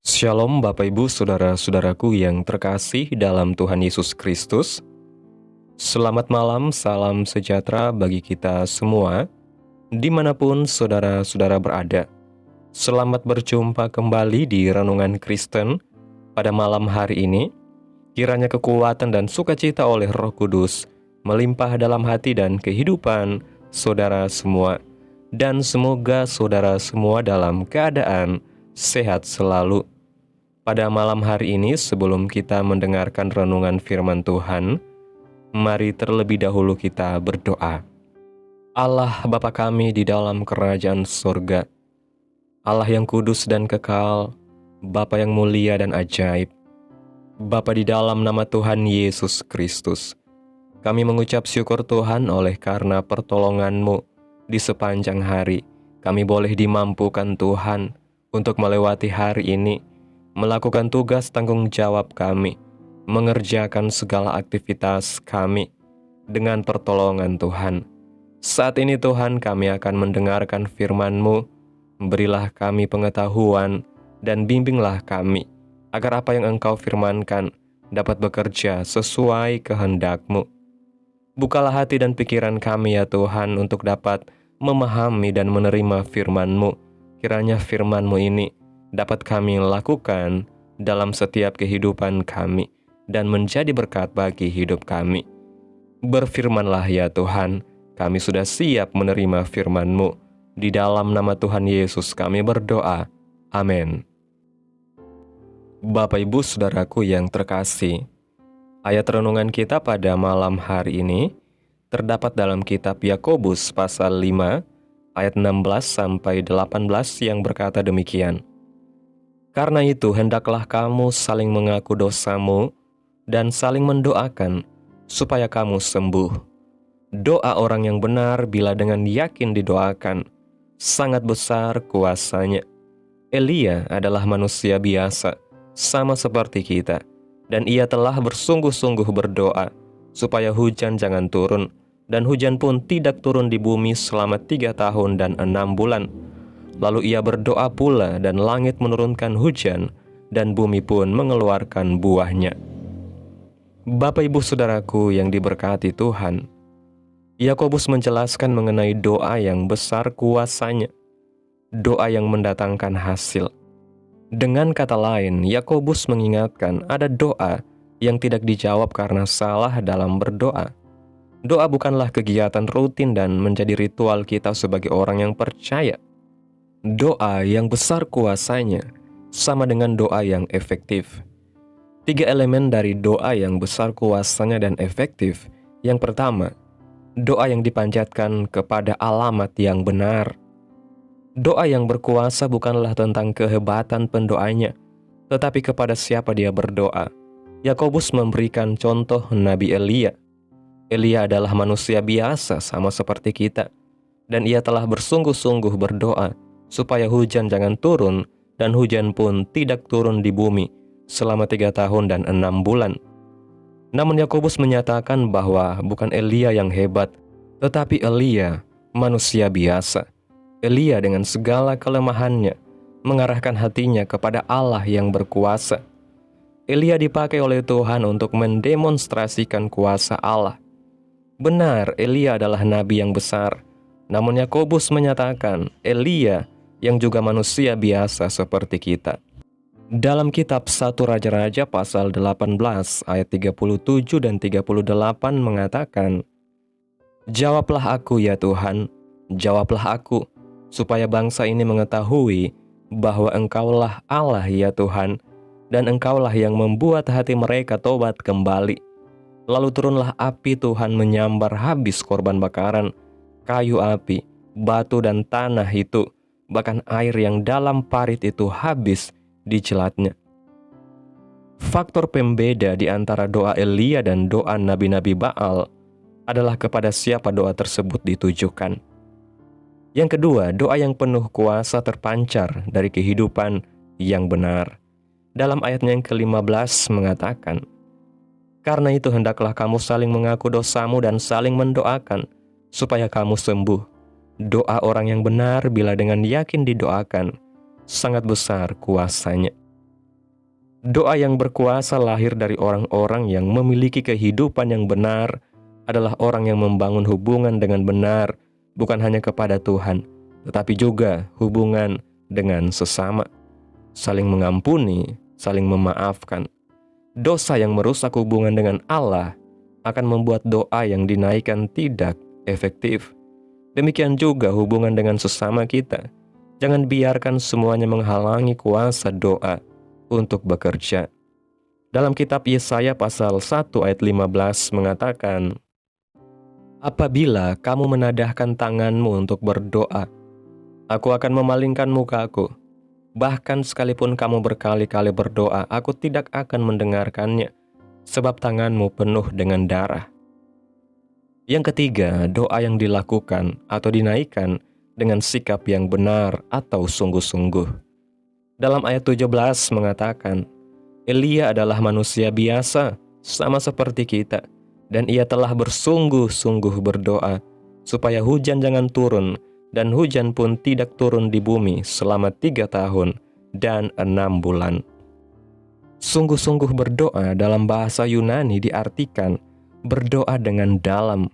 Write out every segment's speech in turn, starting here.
Shalom Bapak Ibu Saudara-saudaraku yang terkasih dalam Tuhan Yesus Kristus. Selamat malam, salam sejahtera bagi kita semua, dimanapun saudara-saudara berada. Selamat berjumpa kembali di Renungan Kristen pada malam hari ini. Kiranya kekuatan dan sukacita oleh Roh Kudus melimpah dalam hati dan kehidupan saudara semua. Dan semoga saudara semua dalam keadaan sehat selalu. Pada malam hari ini, sebelum kita mendengarkan renungan firman Tuhan, mari terlebih dahulu kita berdoa. Allah Bapa kami di dalam kerajaan surga, Allah yang kudus dan kekal, Bapa yang mulia dan ajaib, Bapa di dalam nama Tuhan Yesus Kristus, kami mengucap syukur Tuhan oleh karena pertolongan-Mu di sepanjang hari. Kami boleh dimampukan Tuhan untuk melewati hari ini, melakukan tugas tanggung jawab kami, mengerjakan segala aktivitas kami dengan pertolongan Tuhan. Saat ini Tuhan, kami akan mendengarkan firman-Mu. Berilah kami pengetahuan dan bimbinglah kami, agar apa yang Engkau firmankan dapat bekerja sesuai kehendak-Mu. Bukalah hati dan pikiran kami ya Tuhan untuk dapat memahami dan menerima firman-Mu. Kiranya firman-Mu ini dapat kami lakukan dalam setiap kehidupan kami dan menjadi berkat bagi hidup kami. Berfirmanlah ya Tuhan, kami sudah siap menerima firman-Mu. Di dalam nama Tuhan Yesus kami berdoa. Amin. Bapak Ibu Saudaraku yang terkasih, ayat renungan kita pada malam hari ini terdapat dalam kitab Yakobus pasal 5 ayat 16 sampai 18 yang berkata demikian. Karena itu hendaklah kamu saling mengaku dosamu dan saling mendoakan supaya kamu sembuh. Doa orang yang benar bila dengan yakin didoakan, sangat besar kuasanya. Elia adalah manusia biasa, sama seperti kita, dan ia telah bersungguh-sungguh berdoa supaya hujan jangan turun, dan hujan pun tidak turun di bumi selama 3 tahun dan 6 bulan. Lalu ia berdoa pula dan langit menurunkan hujan, dan bumi pun mengeluarkan buahnya. Bapak Ibu Saudaraku yang diberkati Tuhan, Yakobus menjelaskan mengenai doa yang besar kuasanya, doa yang mendatangkan hasil. Dengan kata lain, Yakobus mengingatkan ada doa yang tidak dijawab karena salah dalam berdoa. Doa bukanlah kegiatan rutin dan menjadi ritual kita sebagai orang yang percaya. Doa yang besar kuasanya sama dengan doa yang efektif. 3 elemen dari doa yang besar kuasanya dan efektif. Yang pertama, doa yang dipanjatkan kepada alamat yang benar. Doa yang berkuasa bukanlah tentang kehebatan pendoanya, tetapi kepada siapa dia berdoa. Yakobus memberikan contoh Nabi Elia. Elia adalah manusia biasa sama seperti kita, dan ia telah bersungguh-sungguh berdoa supaya hujan jangan turun, dan hujan pun tidak turun di bumi selama 3 tahun dan 6 bulan. Namun Yakobus menyatakan bahwa bukan Elia yang hebat, tetapi Elia manusia biasa. Elia dengan segala kelemahannya mengarahkan hatinya kepada Allah yang berkuasa. Elia dipakai oleh Tuhan untuk mendemonstrasikan kuasa Allah. Benar, Elia adalah nabi yang besar. Namun Yakobus menyatakan Elia yang juga manusia biasa seperti kita. Dalam kitab 1 Raja-Raja pasal 18 ayat 37 dan 38 mengatakan, "Jawablah aku ya Tuhan, jawablah aku, supaya bangsa ini mengetahui bahwa Engkaulah Allah ya Tuhan, dan Engkaulah yang membuat hati mereka tobat kembali." Lalu turunlah api Tuhan menyambar habis korban bakaran, kayu api, batu dan tanah itu, bahkan air yang dalam parit itu habis dicelatnya. Faktor pembeda di antara doa Elia dan doa nabi-nabi Baal adalah kepada siapa doa tersebut ditujukan. Yang kedua, doa yang penuh kuasa terpancar dari kehidupan yang benar. Dalam ayatnya yang ke-15 mengatakan, "Karena itu hendaklah kamu saling mengaku dosamu dan saling mendoakan supaya kamu sembuh. Doa orang yang benar bila dengan yakin didoakan sangat besar kuasanya." Doa yang berkuasa lahir dari orang-orang yang memiliki kehidupan yang benar, adalah orang yang membangun hubungan dengan benar, bukan hanya kepada Tuhan, tetapi juga hubungan dengan sesama, saling mengampuni, saling memaafkan. Dosa yang merusak hubungan dengan Allah akan membuat doa yang dinaikkan tidak efektif. Demikian juga hubungan dengan sesama kita. Jangan biarkan semuanya menghalangi kuasa doa untuk bekerja. Dalam kitab Yesaya pasal 1 ayat 15 mengatakan, "Apabila kamu menadahkan tanganmu untuk berdoa, aku akan memalingkan mukaku. Bahkan sekalipun kamu berkali-kali berdoa, aku tidak akan mendengarkannya, sebab tanganmu penuh dengan darah." Yang ketiga, doa yang dilakukan atau dinaikkan dengan sikap yang benar atau sungguh-sungguh. Dalam ayat 17 mengatakan, "Elia adalah manusia biasa, sama seperti kita, dan ia telah bersungguh-sungguh berdoa, supaya hujan jangan turun, dan hujan pun tidak turun di bumi selama 3 tahun dan 6 bulan. Sungguh-sungguh berdoa dalam bahasa Yunani diartikan berdoa dengan dalam.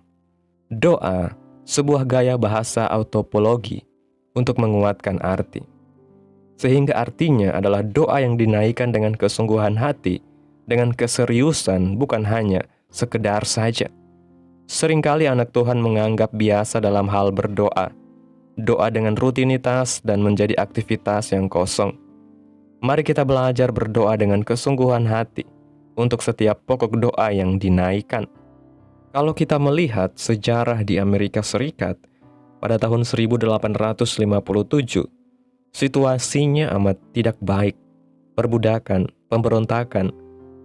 Doa, sebuah gaya bahasa autopologi untuk menguatkan arti. Sehingga artinya adalah doa yang dinaikkan dengan kesungguhan hati, dengan keseriusan, bukan hanya sekedar saja. Seringkali anak Tuhan menganggap biasa dalam hal berdoa, doa dengan rutinitas dan menjadi aktivitas yang kosong. Mari kita belajar berdoa dengan kesungguhan hati untuk setiap pokok doa yang dinaikkan. Kalau kita melihat sejarah di Amerika Serikat pada tahun 1857, situasinya amat tidak baik. Perbudakan, pemberontakan,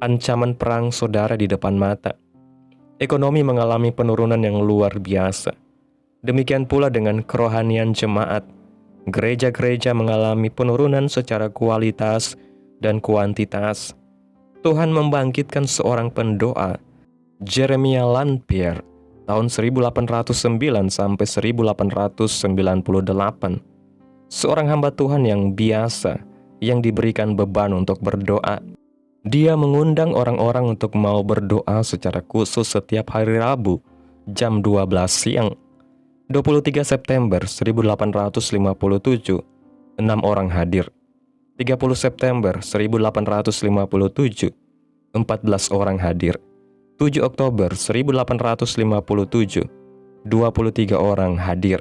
ancaman perang saudara di depan mata. Ekonomi mengalami penurunan yang luar biasa. Demikian pula dengan kerohanian jemaat. Gereja-gereja mengalami penurunan secara kualitas dan kuantitas. Tuhan membangkitkan seorang pendoa, Jeremiah Lanphier, tahun 1809 sampai 1898. Seorang hamba Tuhan yang biasa, yang diberikan beban untuk berdoa. Dia mengundang orang-orang untuk mau berdoa secara khusus setiap hari Rabu, jam 12 siang. 23 September 1857, 6 orang hadir. 30 September 1857, 14 orang hadir. 7 Oktober 1857, 23 orang hadir.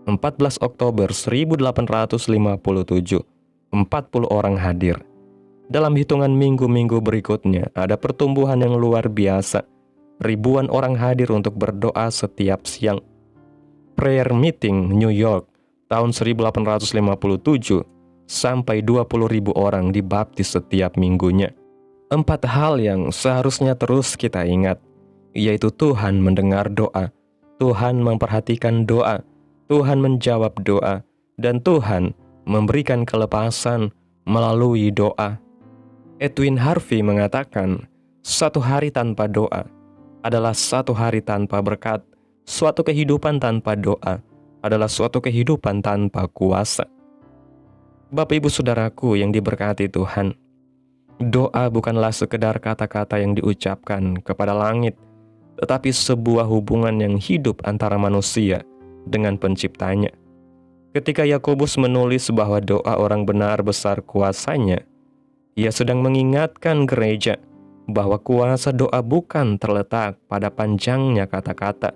14 Oktober 1857, 40 orang hadir. Dalam hitungan minggu-minggu berikutnya, ada pertumbuhan yang luar biasa. Ribuan orang hadir untuk berdoa setiap siang. Prayer Meeting New York tahun 1857, sampai 20.000 orang dibaptis setiap minggunya. 4 hal yang seharusnya terus kita ingat, yaitu Tuhan mendengar doa, Tuhan memperhatikan doa, Tuhan menjawab doa, dan Tuhan memberikan kelepasan melalui doa. Edwin Harvey mengatakan, "Satu hari tanpa doa adalah satu hari tanpa berkat. Suatu kehidupan tanpa doa adalah suatu kehidupan tanpa kuasa." Bapak Ibu Saudaraku yang diberkati Tuhan, doa bukanlah sekedar kata-kata yang diucapkan kepada langit, tetapi sebuah hubungan yang hidup antara manusia dengan penciptanya. Ketika Yakobus menulis bahwa doa orang benar besar kuasanya, ia sedang mengingatkan gereja bahwa kuasa doa bukan terletak pada panjangnya kata-kata,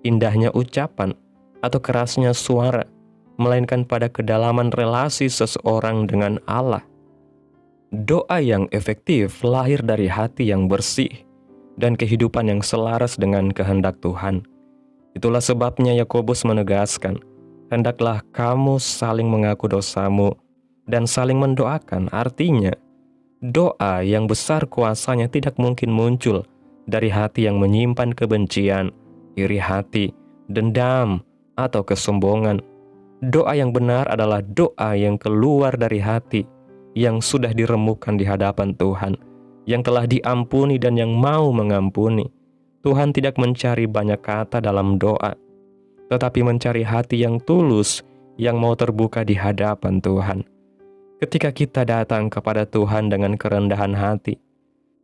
indahnya ucapan, atau kerasnya suara, melainkan pada kedalaman relasi seseorang dengan Allah. Doa yang efektif lahir dari hati yang bersih dan kehidupan yang selaras dengan kehendak Tuhan. Itulah sebabnya Yakobus menegaskan, "Hendaklah kamu saling mengaku dosamu dan saling mendoakan." Artinya, doa yang besar kuasanya tidak mungkin muncul dari hati yang menyimpan kebencian, iri hati, dendam, atau kesombongan. Doa yang benar adalah doa yang keluar dari hati, yang sudah diremukkan di hadapan Tuhan, yang telah diampuni dan yang mau mengampuni. Tuhan tidak mencari banyak kata dalam doa, tetapi mencari hati yang tulus, yang mau terbuka di hadapan Tuhan. Ketika kita datang kepada Tuhan dengan kerendahan hati,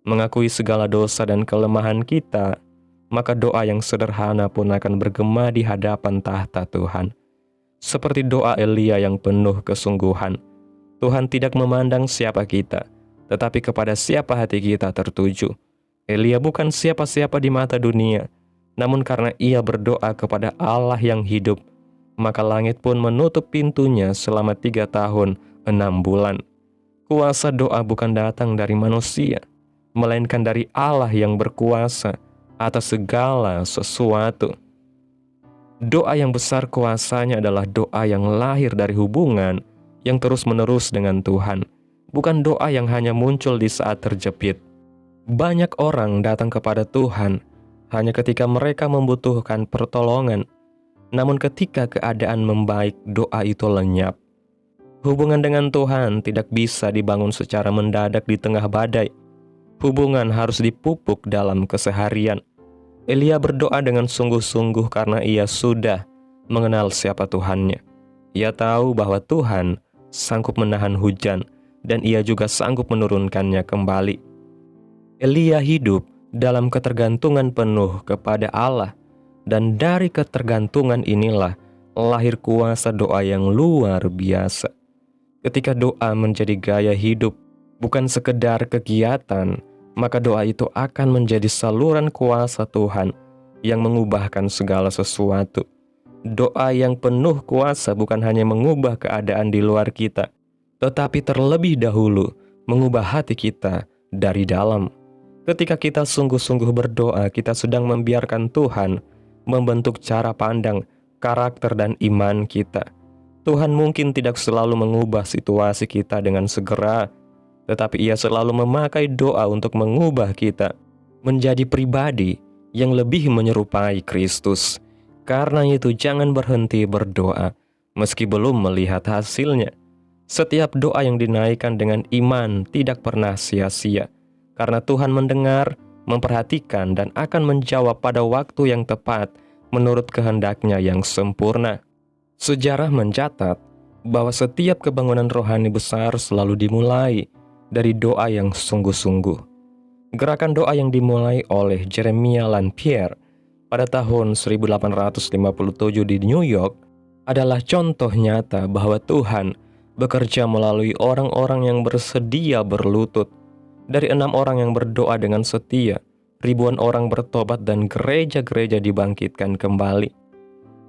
mengakui segala dosa dan kelemahan kita, maka doa yang sederhana pun akan bergema di hadapan tahta Tuhan. Seperti doa Elia yang penuh kesungguhan, Tuhan tidak memandang siapa kita, tetapi kepada siapa hati kita tertuju. Elia bukan siapa-siapa di mata dunia, namun karena ia berdoa kepada Allah yang hidup, maka langit pun menutup pintunya selama 3 tahun 6 bulan. Kuasa doa bukan datang dari manusia, melainkan dari Allah yang berkuasa atas segala sesuatu. Doa yang besar kuasanya adalah doa yang lahir dari hubungan yang terus-menerus dengan Tuhan, bukan doa yang hanya muncul di saat terjepit. Banyak orang datang kepada Tuhan hanya ketika mereka membutuhkan pertolongan, namun ketika keadaan membaik, doa itu lenyap. Hubungan dengan Tuhan tidak bisa dibangun secara mendadak di tengah badai. Hubungan harus dipupuk dalam keseharian. Elia berdoa dengan sungguh-sungguh karena ia sudah mengenal siapa Tuhannya. Ia tahu bahwa Tuhan sanggup menahan hujan dan ia juga sanggup menurunkannya kembali. Elia hidup dalam ketergantungan penuh kepada Allah, dan dari ketergantungan inilah lahir kuasa doa yang luar biasa. Ketika doa menjadi gaya hidup, bukan sekedar kegiatan, maka doa itu akan menjadi saluran kuasa Tuhan yang mengubahkan segala sesuatu. Doa yang penuh kuasa bukan hanya mengubah keadaan di luar kita, tetapi terlebih dahulu mengubah hati kita dari dalam. Ketika kita sungguh-sungguh berdoa, kita sedang membiarkan Tuhan membentuk cara pandang, karakter, dan iman kita. Tuhan mungkin tidak selalu mengubah situasi kita dengan segera, tetapi Ia selalu memakai doa untuk mengubah kita menjadi pribadi yang lebih menyerupai Kristus. Karena itu jangan berhenti berdoa meski belum melihat hasilnya. Setiap doa yang dinaikkan dengan iman tidak pernah sia-sia, karena Tuhan mendengar, memperhatikan, dan akan menjawab pada waktu yang tepat menurut kehendak-Nya yang sempurna. Sejarah mencatat bahwa setiap kebangunan rohani besar selalu dimulai dari doa yang sungguh-sungguh. Gerakan doa yang dimulai oleh Jeremiah Lanphier pada tahun 1857 di New York adalah contoh nyata bahwa Tuhan bekerja melalui orang-orang yang bersedia berlutut. Dari 6 orang yang berdoa dengan setia, ribuan orang bertobat dan gereja-gereja dibangkitkan kembali.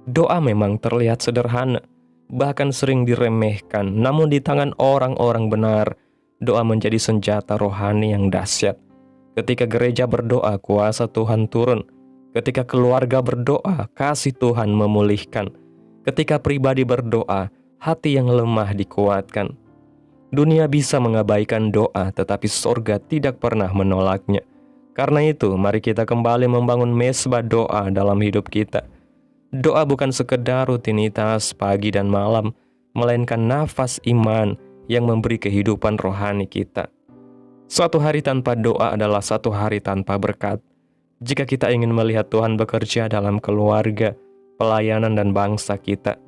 Doa memang terlihat sederhana, bahkan sering diremehkan, namun di tangan orang-orang benar, doa menjadi senjata rohani yang dahsyat. Ketika gereja berdoa, kuasa Tuhan turun. Ketika keluarga berdoa, kasih Tuhan memulihkan. Ketika pribadi berdoa, hati yang lemah dikuatkan. Dunia bisa mengabaikan doa, tetapi sorga tidak pernah menolaknya. Karena itu, mari kita kembali membangun mezbah doa dalam hidup kita. Doa bukan sekedar rutinitas pagi dan malam, melainkan nafas iman yang memberi kehidupan rohani kita. Suatu hari tanpa doa adalah satu hari tanpa berkat. Jika kita ingin melihat Tuhan bekerja dalam keluarga, pelayanan, dan bangsa kita,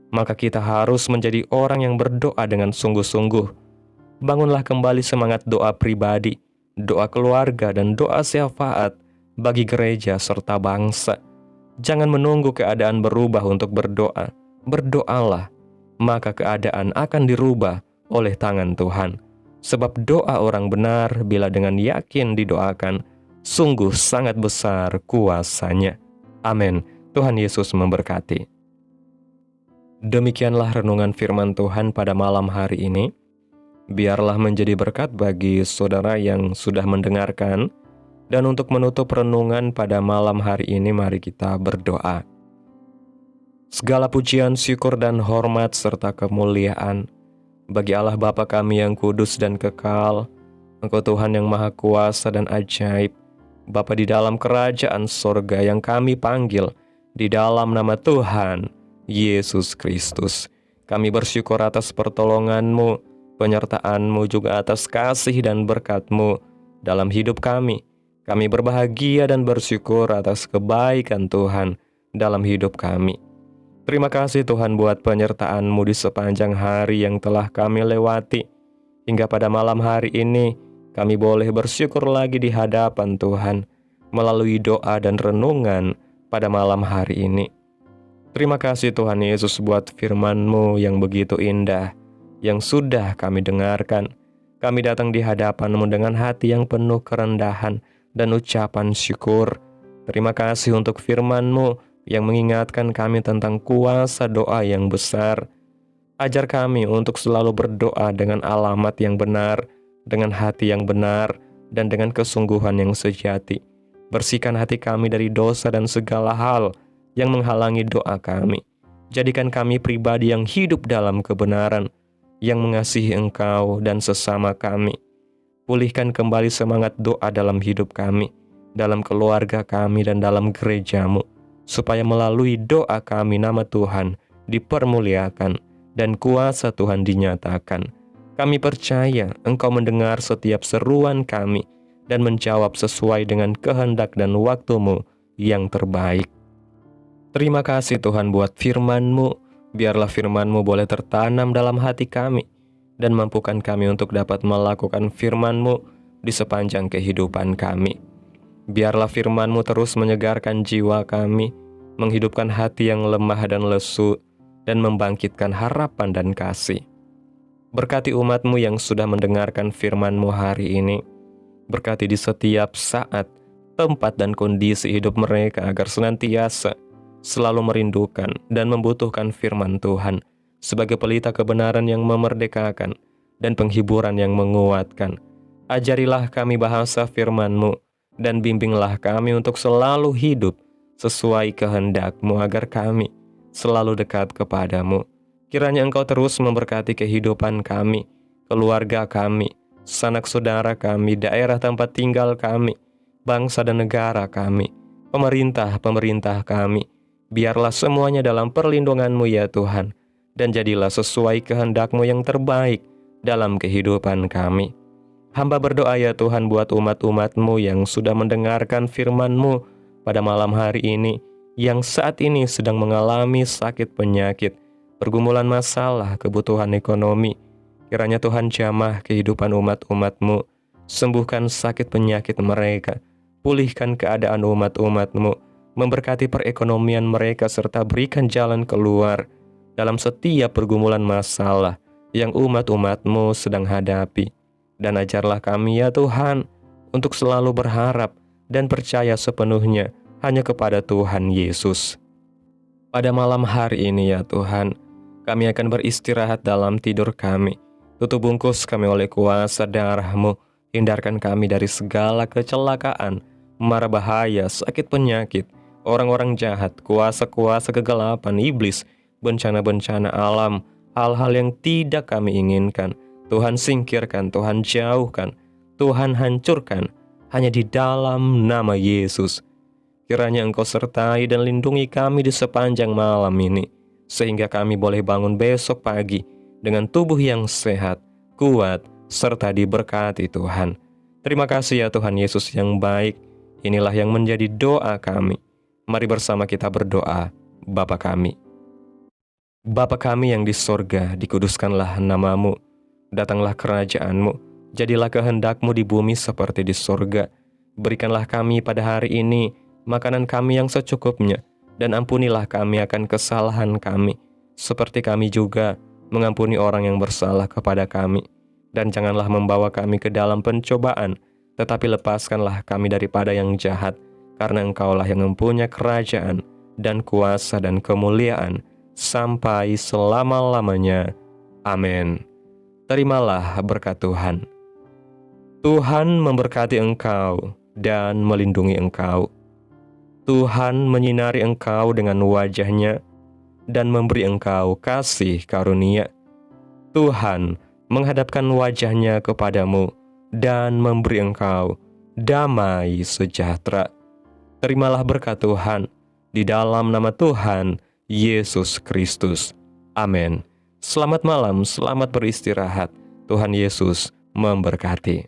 maka kita harus menjadi orang yang berdoa dengan sungguh-sungguh. Bangunlah kembali semangat doa pribadi, doa keluarga, dan doa syafaat bagi gereja serta bangsa. Jangan menunggu keadaan berubah untuk berdoa. Berdoalah, maka keadaan akan dirubah oleh tangan Tuhan. Sebab doa orang benar bila dengan yakin didoakan, sungguh sangat besar kuasanya. Amin. Tuhan Yesus memberkati. Demikianlah renungan firman Tuhan pada malam hari ini. Biarlah menjadi berkat bagi saudara yang sudah mendengarkan. Dan untuk menutup renungan pada malam hari ini, mari kita berdoa. Segala pujian, syukur, dan hormat serta kemuliaan bagi Allah Bapa kami yang kudus dan kekal. Engkau Tuhan yang maha kuasa dan ajaib, Bapa di dalam kerajaan sorga yang kami panggil di dalam nama Tuhan Yesus Kristus. Kami bersyukur atas pertolongan-Mu, penyertaan-Mu, juga atas kasih dan berkat-Mu dalam hidup kami. Kami berbahagia dan bersyukur atas kebaikan Tuhan dalam hidup kami. Terima kasih Tuhan buat penyertaan-Mu di sepanjang hari yang telah kami lewati. Hingga pada malam hari ini, kami boleh bersyukur lagi di hadapan Tuhan melalui doa dan renungan pada malam hari ini. Terima kasih Tuhan Yesus buat firman-Mu yang begitu indah, yang sudah kami dengarkan. Kami datang di hadapan-Mu dengan hati yang penuh kerendahan dan ucapan syukur. Terima kasih untuk firman-Mu yang mengingatkan kami tentang kuasa doa yang besar. Ajar kami untuk selalu berdoa dengan alamat yang benar, dengan hati yang benar, dan dengan kesungguhan yang sejati. Bersihkan hati kami dari dosa dan segala hal yang menghalangi doa kami. Jadikan kami pribadi yang hidup dalam kebenaran, yang mengasihi Engkau dan sesama kami. Pulihkan kembali semangat doa dalam hidup kami, dalam keluarga kami, dan dalam gereja-Mu, supaya melalui doa kami nama Tuhan dipermuliakan dan kuasa Tuhan dinyatakan. Kami percaya Engkau mendengar setiap seruan kami dan menjawab sesuai dengan kehendak dan waktu-Mu yang terbaik. Terima kasih Tuhan buat firman-Mu. Biarlah firman-Mu boleh tertanam dalam hati kami dan mampukan kami untuk dapat melakukan firman-Mu di sepanjang kehidupan kami. Biarlah firman-Mu terus menyegarkan jiwa kami, menghidupkan hati yang lemah dan lesu, dan membangkitkan harapan dan kasih. Berkati umat-Mu yang sudah mendengarkan firman-Mu hari ini. Berkati di setiap saat, tempat, dan kondisi hidup mereka agar senantiasa selalu merindukan dan membutuhkan firman Tuhan sebagai pelita kebenaran yang memerdekakan dan penghiburan yang menguatkan. Ajarilah kami bahasa firman-Mu, dan bimbinglah kami untuk selalu hidup sesuai kehendak-Mu agar kami selalu dekat kepadamu. Kiranya Engkau terus memberkati kehidupan kami, keluarga kami, sanak saudara kami, daerah tempat tinggal kami, bangsa dan negara kami, pemerintah kami. Biarlah semuanya dalam perlindungan-Mu ya Tuhan, dan jadilah sesuai kehendak-Mu yang terbaik dalam kehidupan kami. Hamba berdoa ya Tuhan buat umat-umat-Mu yang sudah mendengarkan firman-Mu pada malam hari ini, yang saat ini sedang mengalami sakit penyakit, pergumulan masalah, kebutuhan ekonomi. Kiranya Tuhan jamah kehidupan umat-umat-Mu, sembuhkan sakit penyakit mereka, pulihkan keadaan umat-umat-Mu, memberkati perekonomian mereka, serta berikan jalan keluar dalam setiap pergumulan masalah yang umat-umat-Mu sedang hadapi. Dan ajarlah kami ya Tuhan, untuk selalu berharap dan percaya sepenuhnya hanya kepada Tuhan Yesus. Pada malam hari ini ya Tuhan, kami akan beristirahat dalam tidur kami. Tutup bungkus kami oleh kuasa darah-Mu. Hindarkan kami dari segala kecelakaan, mara bahaya, sakit penyakit, orang-orang jahat, kuasa-kuasa kegelapan, iblis, bencana-bencana alam, hal-hal yang tidak kami inginkan. Tuhan singkirkan, Tuhan jauhkan, Tuhan hancurkan, hanya di dalam nama Yesus. Kiranya Engkau sertai dan lindungi kami di sepanjang malam ini, sehingga kami boleh bangun besok pagi dengan tubuh yang sehat, kuat, serta diberkati Tuhan. Terima kasih ya Tuhan Yesus yang baik. Inilah yang menjadi doa kami. Mari bersama kita berdoa. Bapa kami. Bapa kami yang di sorga, dikuduskanlah nama-Mu. Datanglah kerajaan-Mu, jadilah kehendak-Mu di bumi seperti di sorga. Berikanlah kami pada hari ini makanan kami yang secukupnya, dan ampunilah kami akan kesalahan kami, seperti kami juga mengampuni orang yang bersalah kepada kami. Dan janganlah membawa kami ke dalam pencobaan, tetapi lepaskanlah kami daripada yang jahat, karena Engkaulah yang mempunyai kerajaan, dan kuasa, dan kemuliaan, sampai selama-lamanya. Amin. Terimalah berkat Tuhan. Tuhan memberkati engkau dan melindungi engkau. Tuhan menyinari engkau dengan wajah-Nya dan memberi engkau kasih karunia. Tuhan menghadapkan wajah-Nya kepadamu dan memberi engkau damai sejahtera. Terimalah berkat Tuhan di dalam nama Tuhan Yesus Kristus. Amin. Selamat malam, selamat beristirahat. Tuhan Yesus memberkati.